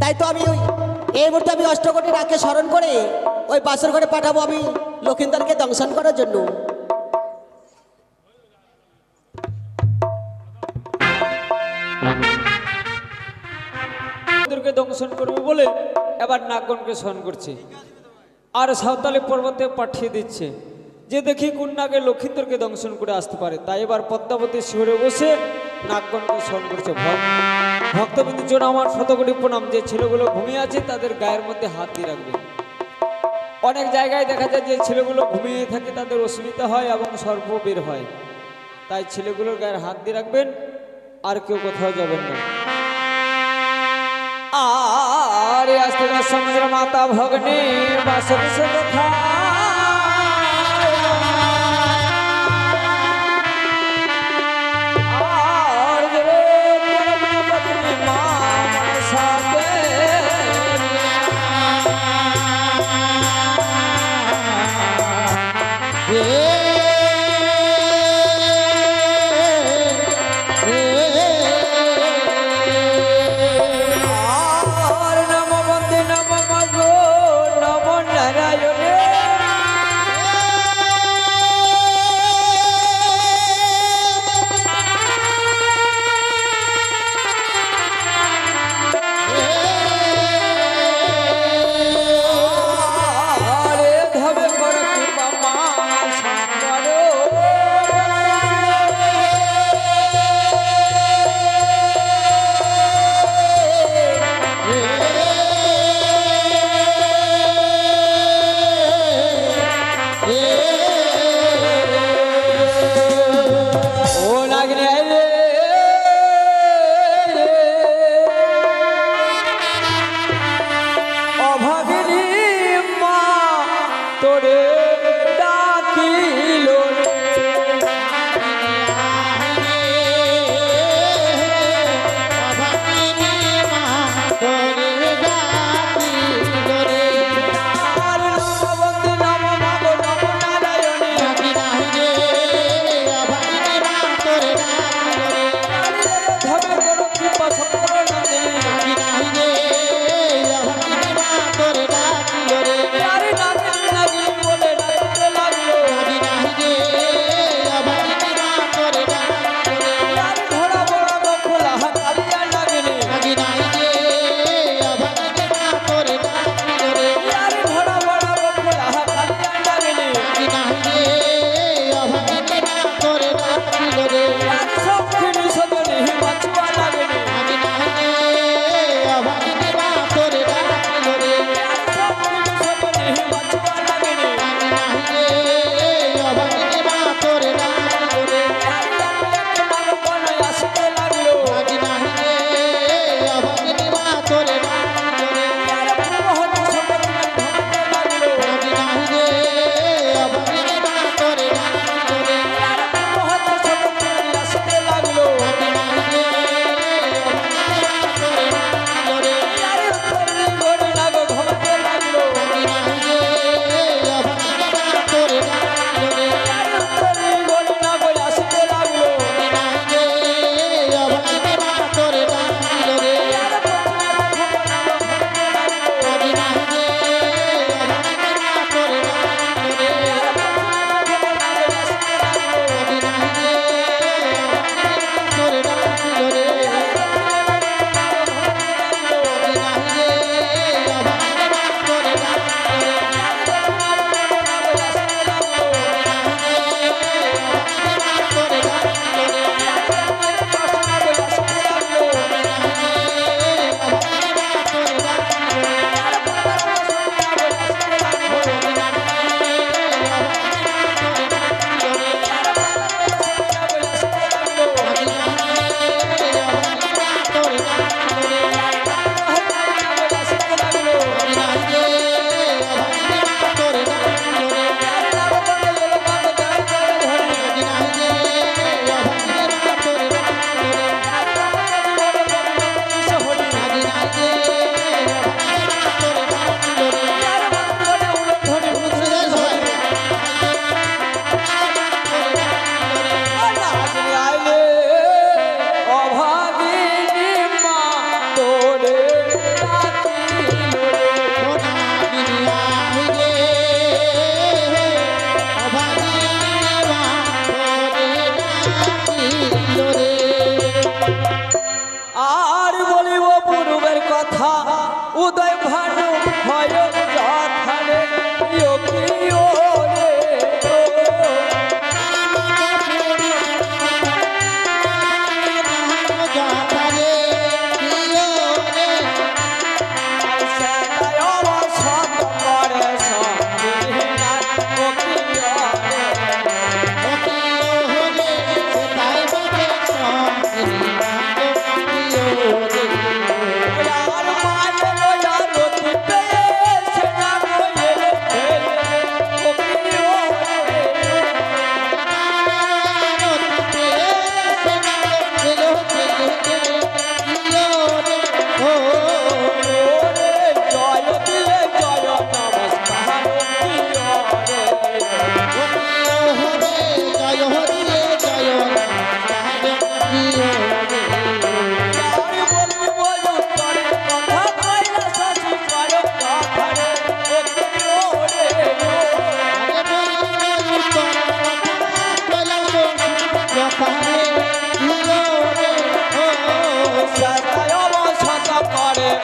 তাই তো আমি ওই এই মুহূর্তে আমি অষ্টকোটি নাগকে স্মরণ করে ওই বাসর ঘরে পাঠাবো আমি লক্ষিন্দরকে দংশন করার জন্য। দংশন করবে বলে এবার নাগগণকে স্মরণ করছে আর সাঁওতালি পর্বতে পাঠিয়ে দিচ্ছে যে দেখি কোন নাগে লক্ষিন্দরকে দংশন করে আসতে পারে। তাই এবার পদ্মাবতী শিহরে বসে নাগগণকে স্মরণ করছে। ভক্তবিন্দুর জন্য আমার শতকোটি প্রণাম। যে ছেলেগুলো ঘুমিয়ে আছে তাদের গায়ের মধ্যে হাত দিয়ে রাখবে। অনেক জায়গায় দেখা যায় যে ছেলেগুলো ঘুমিয়ে থাকে তাদের অসুবিধা হয় এবং সর্প বের হয়, তাই ছেলেগুলোর গায়ের হাত দিয়ে রাখবেন আর কেউ কোথাও যাবেন না। আর আস্তে সমুদ্র মাতা ভগ্নে বাসর কথা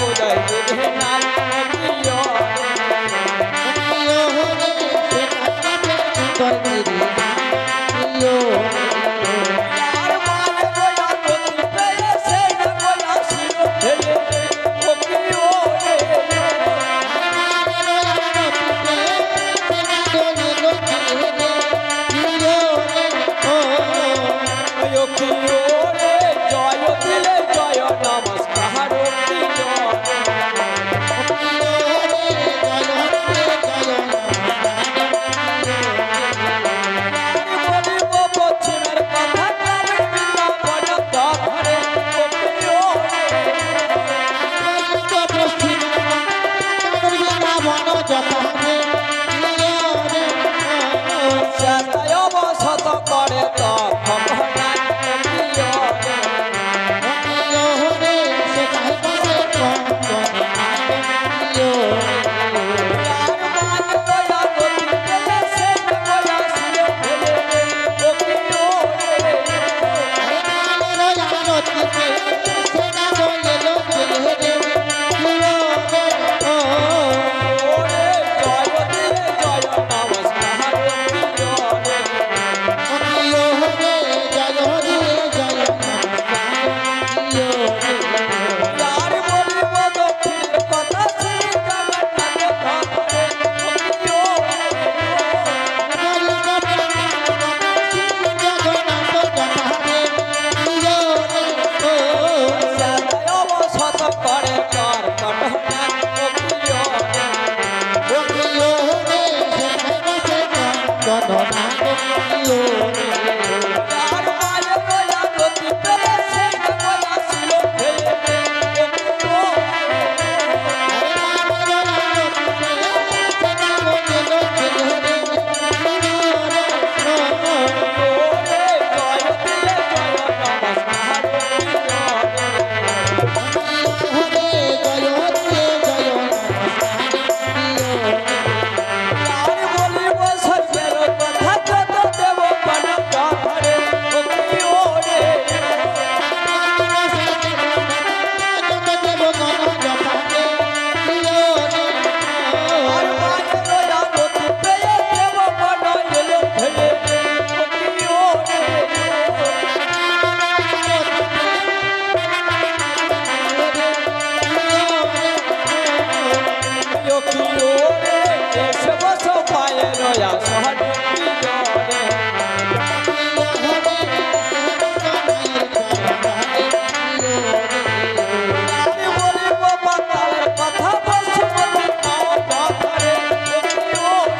উদয় দিঘে নাই প্রিয় আর মায়ে গোয়া গতি পেয়ে সে না গোয়া ছিল ফেলে ও প্রিয় ও প্রিয় রে জয় দিলে জয় নমস্কার প্রিয় বলিব পশ্চিমের কথা তবে বৃন্দাবন ধরে ও প্রিয় সদায় বসত করে তো ভবনায় প্রিয় আর মায়ে গোয়া গতি পেয়ে সে না গোয়া ছিল ফেলে ও প্রিয় ওরে জয় দিলে জয় নমস্কার প্রিয় আর বলিব দক্ষিণের কথা শ্রী জগন্নাথ ধরে ও প্রিয় সদায় বসত করে কর কটনা ও প্রিয় আর মায়ে গোয়া গতি পেয়ে সে না গোয়া ছিল ফেলে ও প্রিয় ওরে জয় দিলে জয় নমস্কার প্রিয় আর বলিব সত্যের কথা যত দেব বন ধরে ও প্রিয় রে আর মায়ে গোয়া গতি পেয়ে দেব বন এলো ফেলে ও প্রিয় রে প্রিয় রে এসে বসো পায়ে রয়া সহনে প্রিয় রে আর বলিব পাতালের কথা বসুমতি পাও ধরে ও প্রিয়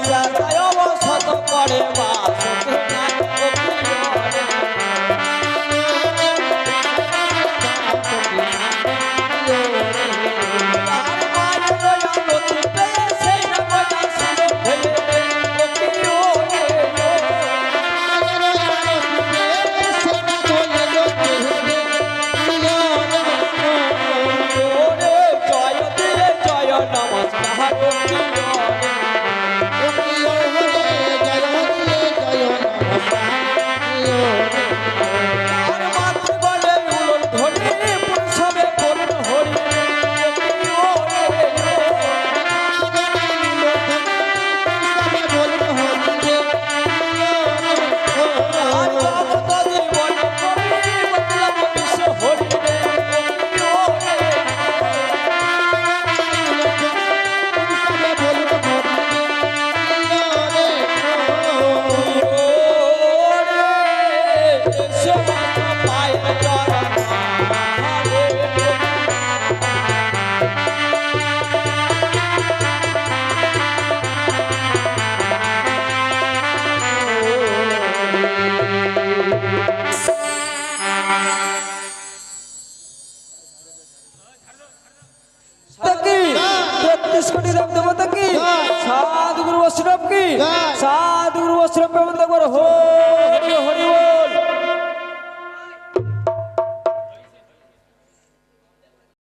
সদায় বসত করে বাসতে নাই ও প্রিয় আর মায়ে গোয়া গতি পেয়ে সে না গোয়া ছিল ফেলে ও প্রিয় ওরে জয় দিলে জয় নমস্কার প্রিয় আর মাতৃ বলে উলন ধরি পুরসবে পূর্ণ হরি ও প্রিয় আর জগত জীবন করি মতলব বিশ্ব হরি রে ও প্রিয় কোটি দেব দেবতা কি সাধুগুরু বৈষ্ণব কি সাধুগুরু বৈষ্ণব বন্ধ করো